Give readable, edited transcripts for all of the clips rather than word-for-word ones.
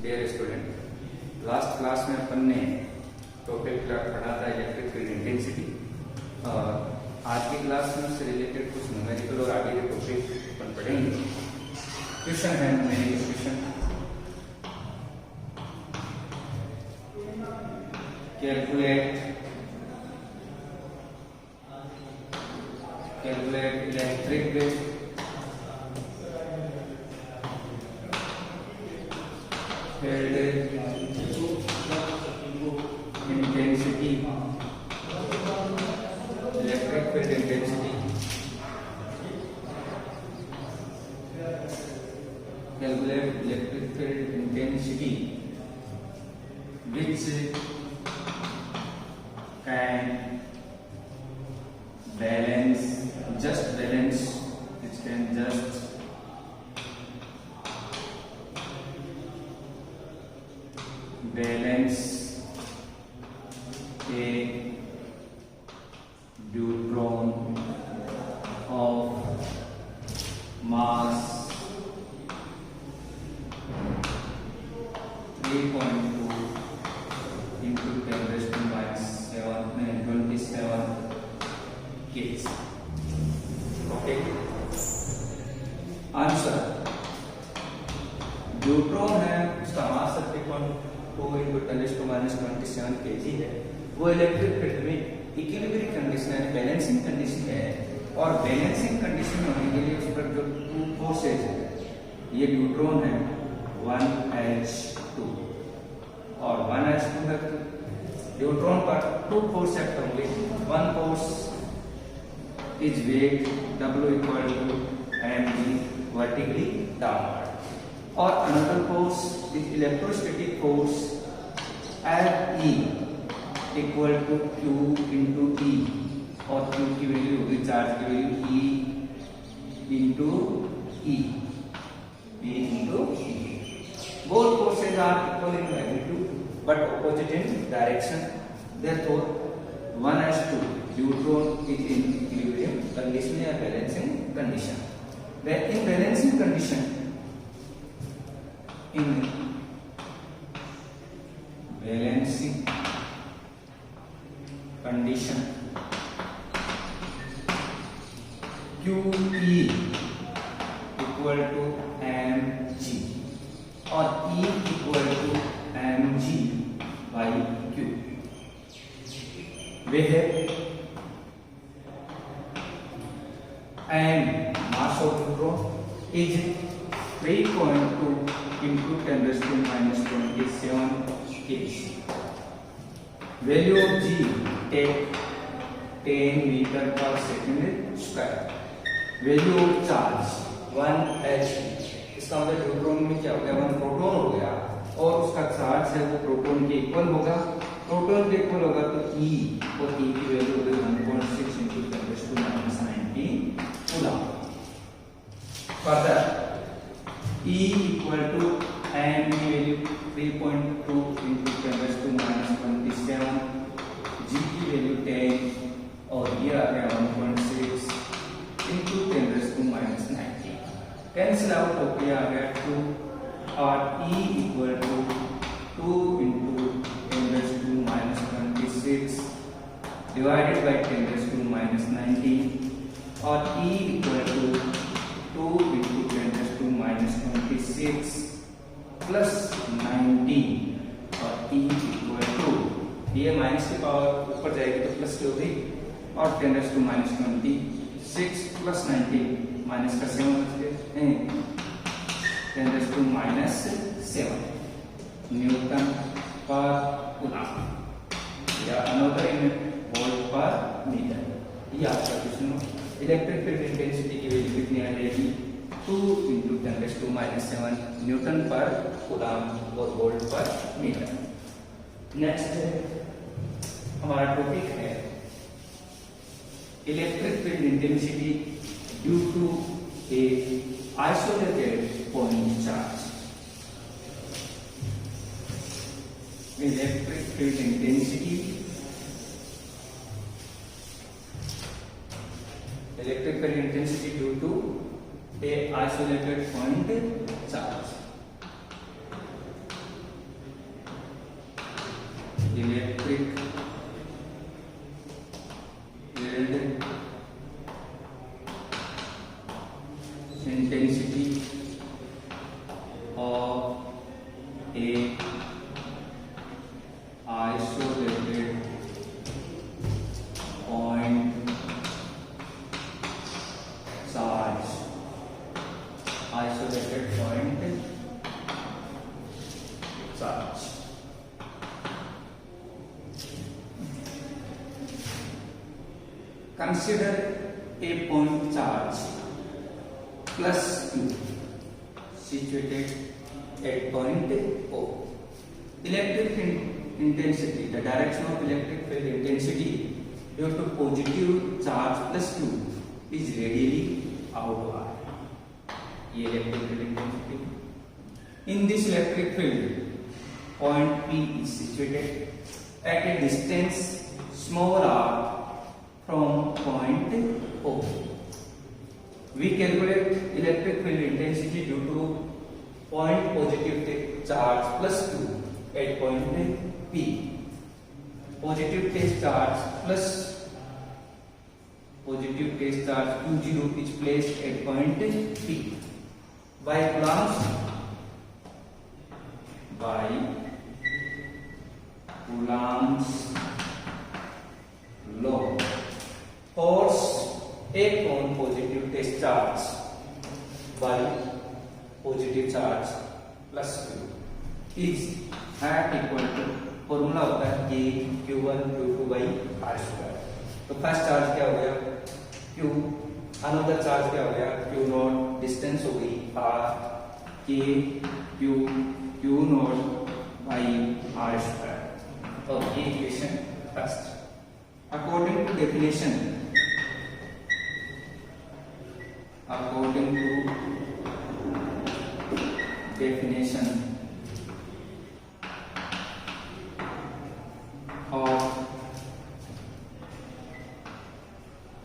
Dear student, last class में अपन ने topic पढ़ा था इलेक्ट्रिक फील्ड इंटेंसिटी। आज की क्लास में उससे रिलेटेड कुछ न्यूमेरिकल और आगे के टॉपिक अपन पढ़ेंगे। क्वेश्चन है numerical question. Calculate electric field intensity, electric field intensity, calculate electric field intensity which can balance, just balance, which can just balance a neutron of mass 3.2 into 10 raised to minus 27 kgs. Okay. Answer neutron है, उसका मास 3.2 into 10 raised to minus 27 kg है। वो electric field में equilibrium condition है, balancing condition है, और balancing condition में होने के लिए उस पर जो टू फोर्सेज है, ये न्यूट्रॉन है 1H2 और 1H2 है। न्यूट्रॉन पर टू फोर्स एक्ट होंगे। One force is weight W equal to mg vertically downward, और another force is electrostatic force Fe equal to Q into E, और Q की वैल्यू होगी, चार्ज की value E into E, E into E। Both forces are equal in magnitude but opposite in direction. Therefore, 1H2 neutron is in equilibrium condition या balancing condition. When in balancing condition, in balancing condition, QE equal to mg और E equal to mg by Q। वे है and mass of neutron is 3.2 into 10 raised to minus 27 kg. Value of G take 10 meter per second square. Value of charge 1H, इसका मतलब neutron में क्या हो गया, 1 proton हो गया, और उसका चार्ज है वो प्रोटॉन के इक्वल होगा। प्रोटॉन के इक्वल होगा तो E, और E की वैल्यू होगी 1.6 into 10 raised to minus 19 coulomb. Further, E equal to m की value 3.2 into 10 raised to minus 27, G की वैल्यू 10, और ये आ गया 1.6 into 10 raised to minus 19। Cancel out होकर आ गया 2, और E equal to 2 into 10 raised to minus 26 divided by 10 raised to minus 19, और E equal to 2 into 10 raised to minus 26 plus 19, और E equal to, ये माइनस की पावर ऊपर जाएगी तो प्लस की होगी, और 10 raised to minus 26 plus 19 minus का 7 बचेगा, 10 raised to minus 7 न्यूटन पर कूलम या अनदर यूनिट वोल्ट पर मीटर। ये आपका क्वेश्चन। इलेक्ट्रिक फील्ड इंटेंसिटी की वैल्यू कितनी आ जाएगी, 2 into 10 raised to minus 7 newton पर कूलम और वोल्ट पर मीटर। नेक्स्ट हमारा टॉपिक है electric field intensity due to a isolated point charge. Electric field intensity, electric field intensity due to a isolated point charge. electric field intensity of a isolated point charge. Isolated point charge. Consider a point charge plus Q situated at point O. Electric intensity, the direction of electric field intensity due to positive charge plus Q is radially outward. ये electric field intensity. In this electric field, point P is situated at a distance small r from point O. We calculate electric field intensity due to point positive charge plus Q at point P. Positive charge plus positive charge Q0 is placed at point P. By Coulomb's law, force acting on positive charge by positive charge plus Q is at equal to formula होता है K Q1 Q2 by R square. तो first charge क्या हो गया Q, another charge क्या हो गया Q not, distance हो गई R, K Q not by R square. और ये equation first. According to definition of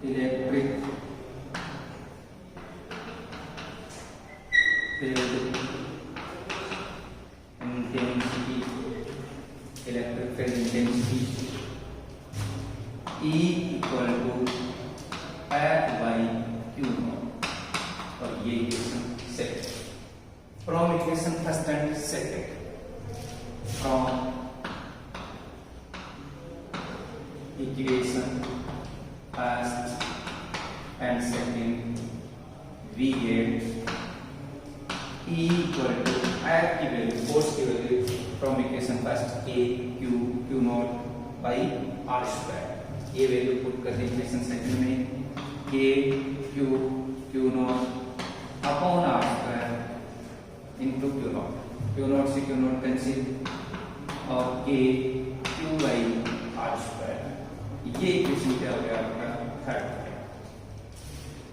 electric field intensity, E equal to F by Q naught. और ये equation second. From equation first and second, from equation first and second, we get E equal to F की value, force की value from equation first K Q naught by R square. ये value put कर the equation second में K Q naught upon R square into Q naught से Q naught cancel और K Q by R square. ये equation क्या हो गया आपका third.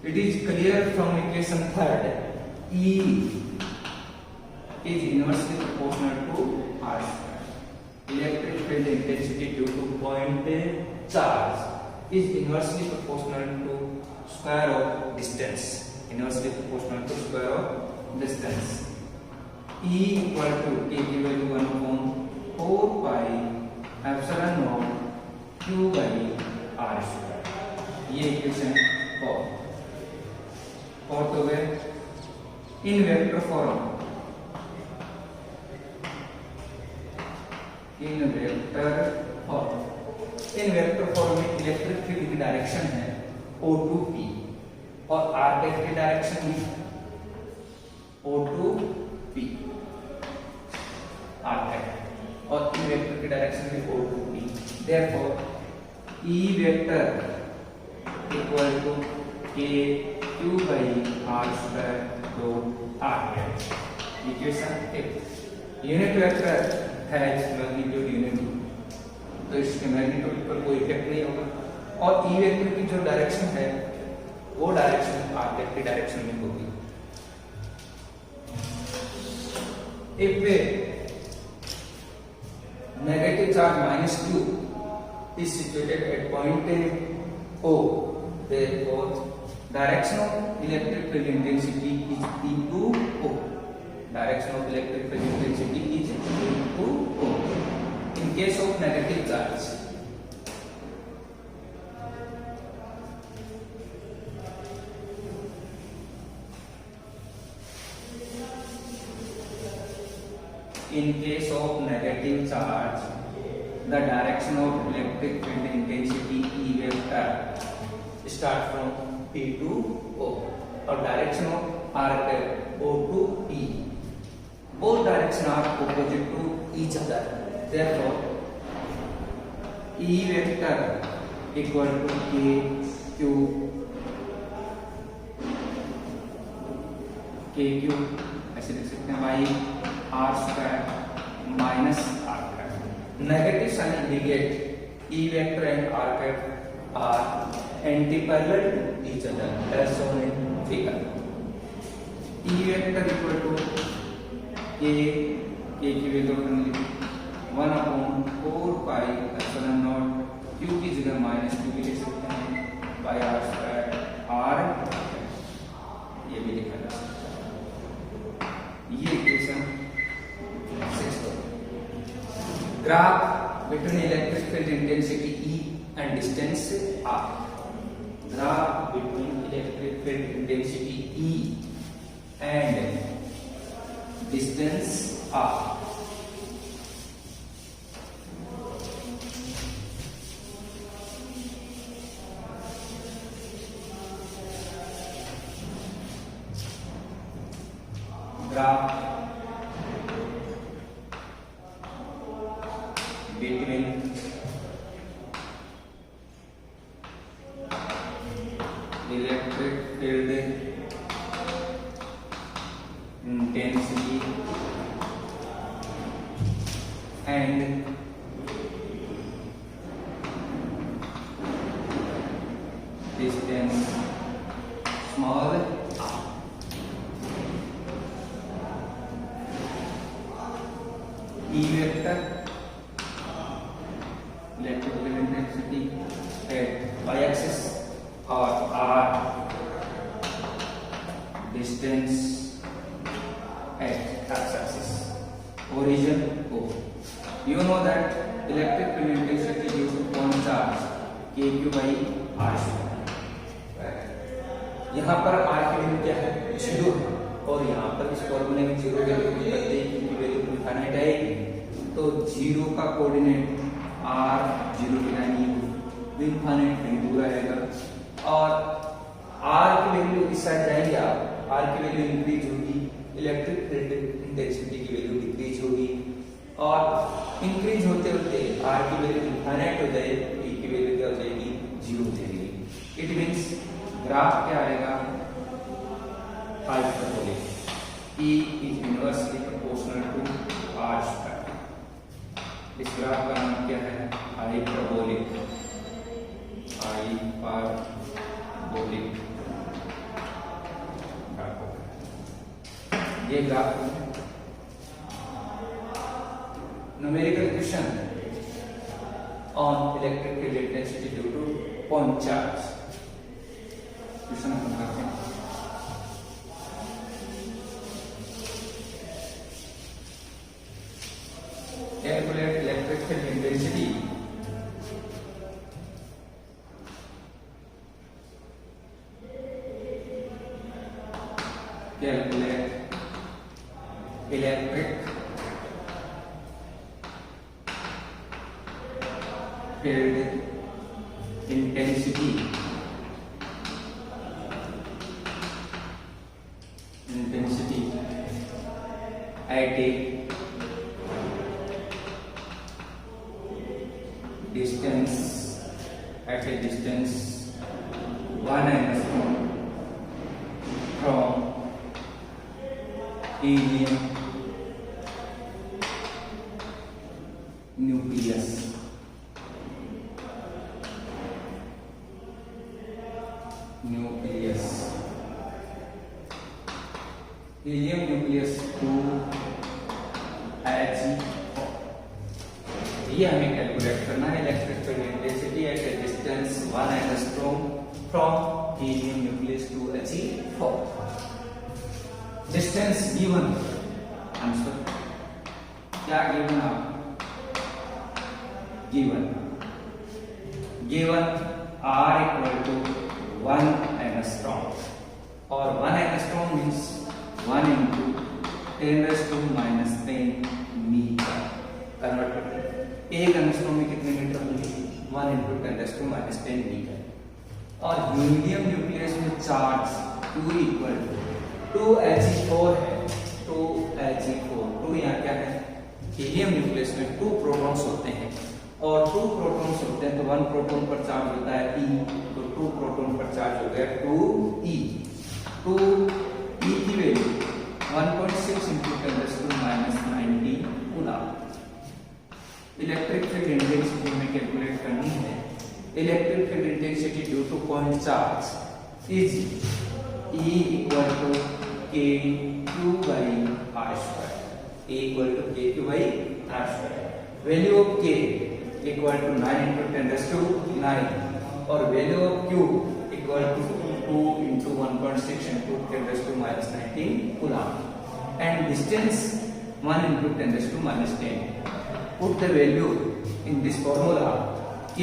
It is clear from equation third E is inversely proportional to R square. Electric field intensity due to point charge is inversely proportional to square of distance. Inversely proportional to square of distance. E equal to K की value 1/4 pi epsilon naught Q by R square. ये equation fourth हो गए. इन vector form में electric field की direction है O2P और R की direction भी O2P R और E वेक्टर की डायरेक्शन भी O2P. Therefore E vector equal to K Q by R square dot R. Equation 8. Unit vector has magnitude unity, तो इसके मैग्नीट्यूड पर कोई इफेक्ट नहीं होगा और E वेक्टर की जो डायरेक्शन है वो डायरेक्शन R की डायरेक्शन में होगी. If negative charge -Q is situated at point O, therefore direction of electric field intensity is E to O. Direction of electric field intensity is E to O. In case of negative in case of negative charge, the direction of electric field intensity E vector start from P to O, or direction of arc O to P. Both directions are opposite to each other. Therefore, E vector equal to K Q ऐसे लिख सकते हैं by r square minus r cap. Negative sign indicate E vector and r cap r antiparallel to each other as shown in figure. E vector equal to k की value अपन 1/4 pi epsilon naught q की जगह minus Q भी लिख सकते हैं by r square are, ये भी लिखा जा सकता है. ये equation 6. Graph between electric field intensity E and distance R. Graph between electric field intensity E and distance R. Graph between electric field intensity and distance small r. E vector electric field intensity at y-axis or r, distance at x-axis, origin O. You know that electric field intensity due to point charge kq by r square. यहाँ पर r की value क्या है? 0 है, और यहाँ पर इस फॉर्मूले में 0 की वैल्यू इनफाइनाइट आएगी. तो 0 का कोऑर्डिनेट r 0 की लाइन इनफाइनाइट कहीं दूर आएगा, और r की वैल्यू इस साइड जाएंगे आप, r की वैल्यू इंक्रीज होगी, इलेक्ट्रिक फील्ड इंटेंसिटी की वैल्यू डिक्रीज होगी, और इंक्रीज होते होते r की वैल्यू इनफाइनाइट हो जाए, e की वैल्यू क्या हो जाएगी? 0 हो जाएगी. इट मींस ग्राफ क्या आएगा? Hyperbolic. E is inversely proportional to r square. इस ग्राफ का नाम क्या है? हाइपरबोलिक. Hyperbolic graph. ये graph numerical equation on electric field intensity due to point charge. Question हम करते हैं. Calculate electric field intensity electric field intensity at a distance 1 angstrom from helium nucleus. Helium nucleus to Hg. ये हमें calculate करना है. Electric field intensity at a distance 1 angstrom from helium nucleus to Hg4. Distance given, answer क्या given? आप given r equal to 1 angstrom, और 1 angstrom means 1 into 10⁻⁻10 10 metre. और helium nucleus में charge Q equal to 2He4 है, 2He4। 2 यहाँ क्या है, helium nucleus में 2 प्रोटॉन्स होते हैं और 2 प्रोटॉन्स होते हैं तो 1 प्रोटॉन पर चार्ज होता है E, तो 2 प्रोटॉन पर चार्ज हो गया 2E। 2E की value 1.6 into 10⁻90 coulomb. Electric field intensity हमें कैलकुलेट करनी है। Electric field intensity due to point charge is E equal to KQ by R²। E equal to KQ by R²। Value of K equal to 9 into 10⁹9 और value of Q equal to 2 into 1.6 into 10⁻90 coulomb and distance 1 into 10⁻10। Put the value in this formula। K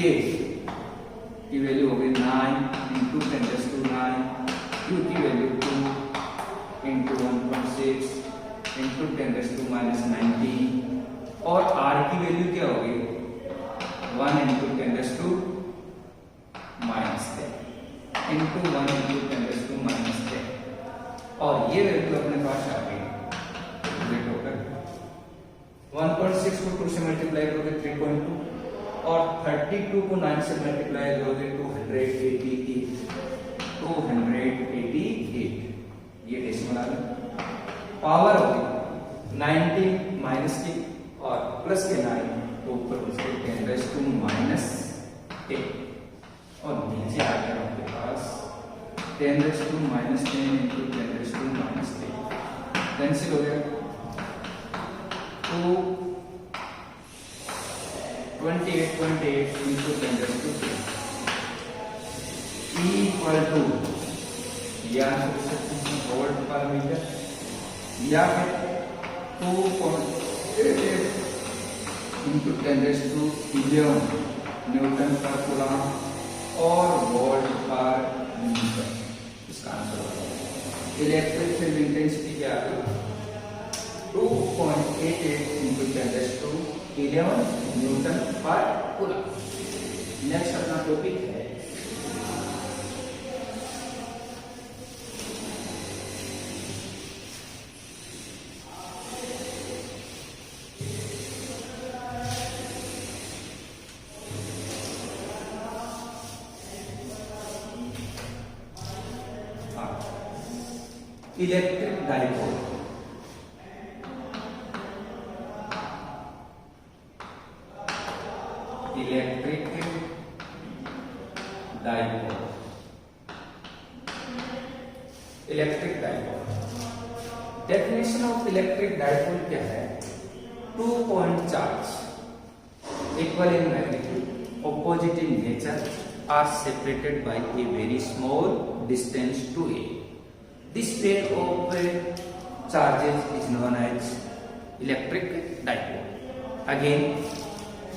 की value हो गई 9 into 10⁹9, Q की value 2 into 1.6 into 10⁻90 और R की value क्या होगी 1 into 10⁻10 into 1 into 10⁻10 और ये वैल्यू अपने पास आ गई 1.6 को 2 से मल्टीप्लाई करोगे 3.2 और 32 को 9 से मल्टीप्लाई करोगे 288। ये डेसिमल आ गया। पावर होगी 19 माइनस की और प्लस के 9 तो ऊपर उसके 10⁻10 और नीचे आ गया आपके पास 10⁻10 into 10⁻10 कैंसिल हो गया तो 28.8 into 10⁻10 E equal to या वोल्ट पर मीटर या फिर 2.88 into 10⁻11 न्यूटन पर कूलम और वोल्ट पर मीटर। इसका आंसर होगा इलेक्ट्रिक फील्ड इंटेंसिटी क्या है 2.88 into 10⁻11 न्यूटन पर कूलम। नेक्स्ट अपना टॉपिक है electric dipole. Electric dipole. Electric dipole definition of electric dipole क्या है 2 point charge equal in magnitude opposite in nature are separated by a very small distance to A। This pair of charges is known as electric dipole। Again,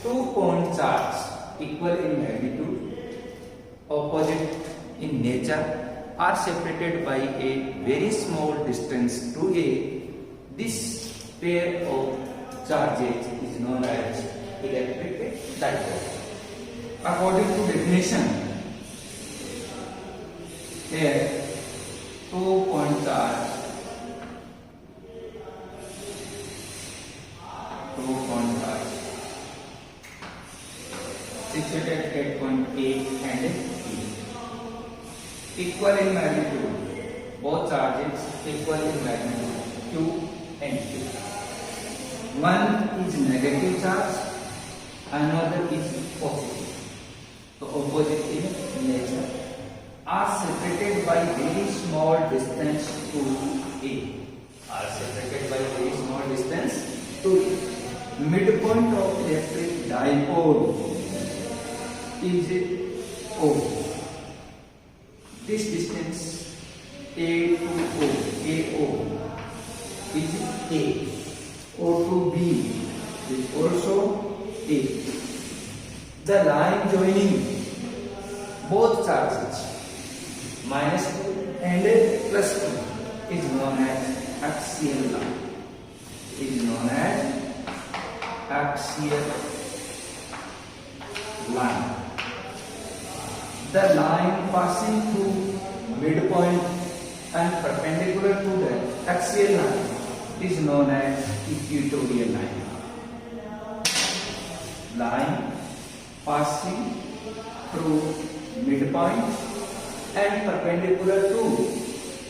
2 point charge equal in magnitude, opposite in nature, are separated by a very small distance to A। This pair of charges is known as electric dipole। According to definition, here 2 point charge, 2 point charge situated at 8.8 and 8 equal in magnitude, both charges equal in magnitude Q and Q। One is negative charge, another is positive। तो opposite in nature are separated by very small distance to A। Are separated by very small distance to A। Midpoint of electric dipole is O। This distance A to O, AO is A. O to B is also A। The line joining both charges -2 and +2 is known as axial line। Is known as axial line। the line passing through midpoint and perpendicular to the axial line is known as equatorial line. Line passing through midpoint and perpendicular to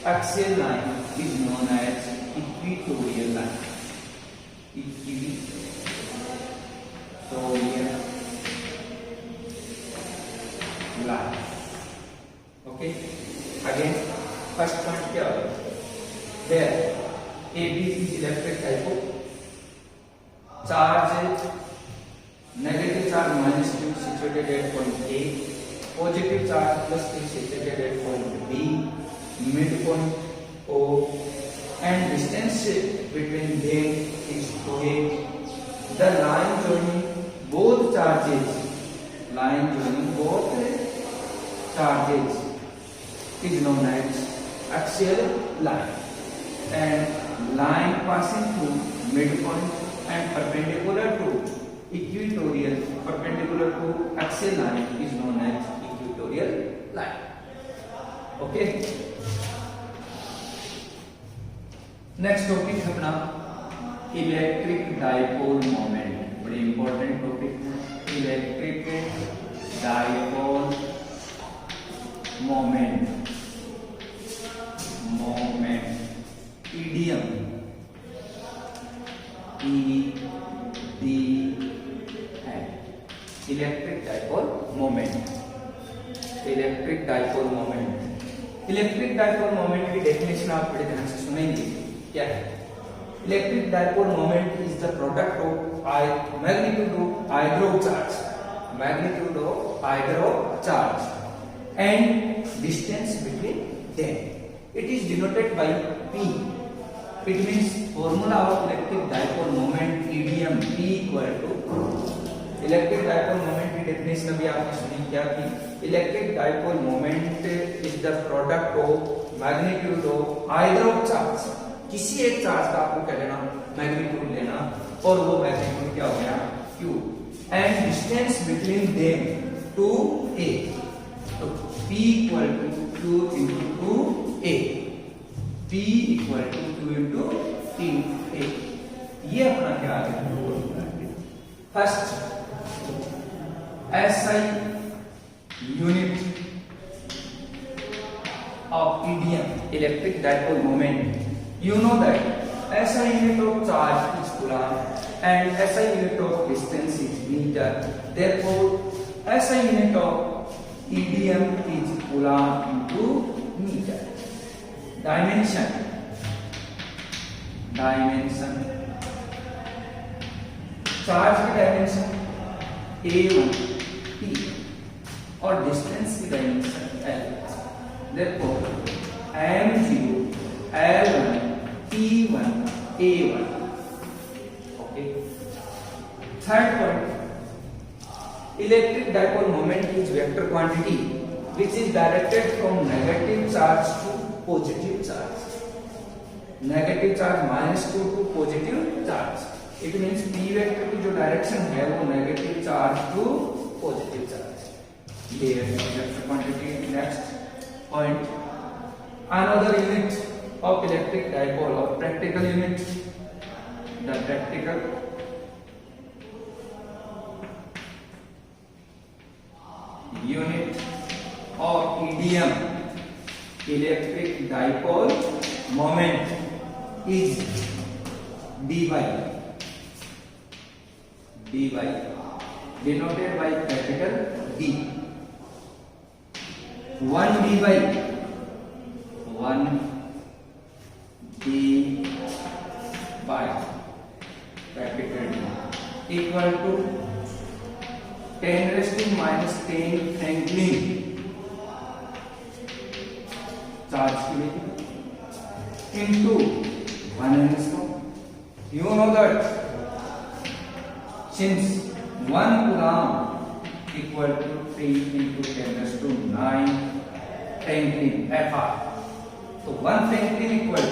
axial line is known as equatorial line. Equatorial line. Okay. Again, first point here. There, AB is electric dipole. Charge negative charge minus Q situated at point A. Positive charge plus Q situated at point B. Midpoint O. And distance between them is 2a. The line joining both charges is known as axial line, and line passing through midpoint and perpendicular to axial line is known as equatorial line. Okay. Next topic है अपना electric dipole moment. बड़ी important topic, electric dipole moment. EDM, electric dipole moment. Electric dipole moment की definition आप बड़े ध्यान से सुनेंगे. क्या है? Electric dipole moment is the product of magnitude of either of charge and distance between them. It is denoted by P. It means formula of electric dipole moment EDM P equal to. Electric dipole moment की definition अभी आपने सुनी क्या थी? Electric dipole moment is the product of magnitude of either of charge. किसी एक charge का आपको क्या लेना? मैग्नीट्यूड लेना, और वो मैग्नीट्यूड क्या हो गया? Q. And distance between them 2a. तो P equal to Q into 2a. P equal to Q into 2a. ये अपना क्या आ गया? First SI unit of EDM, electric dipole moment. You know that SI unit of charge is coulomb and SI unit of distance is meter. Therefore, SI unit of EDM is coulomb into meter. Dimension. Charge की dimension A1 T और distance की dimension L. Therefore, M0 L1 T1 A1. Okay. Third point, electric dipole moment is vector quantity which is directed from negative charge to positive charge. Negative charge -2 to positive charge. It means P vector की जो direction है वो negative charge to positive charge. ये है vector quantity. Next point, another unit of electric dipole or practical unit. The practical unit of EDM, electric dipole moment, is dy. Denoted by capital D. 1 dy capital D equal to 10⁻⁻10 Franklin charge की value into 1 angstrom. You know that since 1 coulomb equal to 3 into 10⁹ Franklin Fr. So 1 Franklin equal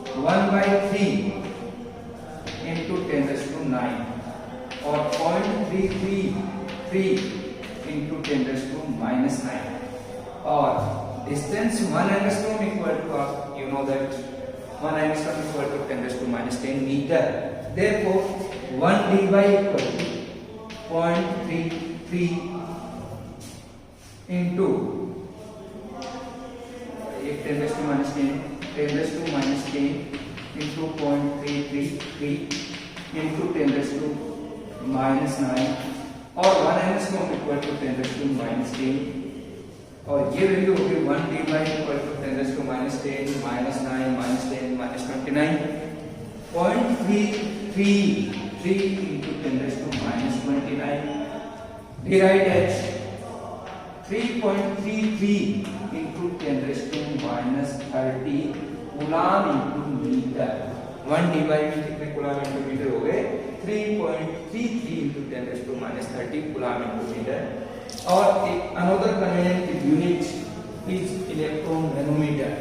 to 1/3 into 10⁹ or 0.333 into 10 raised to minus 9, or distance 1 angstrom equal to, you know that 1 angstrom equal to 10 raised to minus 10 meter. Therefore 1 dy equal to 0.33 into 10 raised to minus 10 into 0.333 into 10 raised to minus 9, और 1 angstrom equal to 10 raised to minus 10, और ये value होगी 1 dy equal to 10 raised to minus 10 minus 9 minus 10 minus 29, 0.333 into 10 raised to minus 29, divide as 3.33 into 10 raised to minus 30 coulomb into metre. 1 dy में कितने coulomb into metre हो गए? 3.33 into 10 raised to minus 30 coulomb into metre. और another convenient unit is electron nanometer.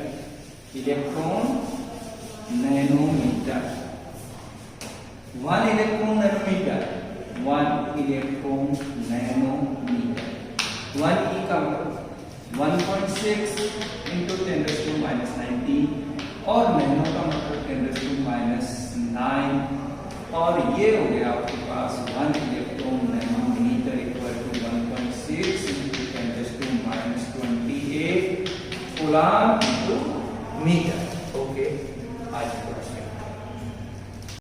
Electron nanometer. 1 electron nanometer. 1 electron nanometer. 1 e का मतलब 1.6 into 10 raised to minus 19, और nano का मतलब 10 raised to minus 9, और ये हो गया आपके पास 1 electron nanometre equal to 1.6 into 10 raised to minus 28 coulomb into metre.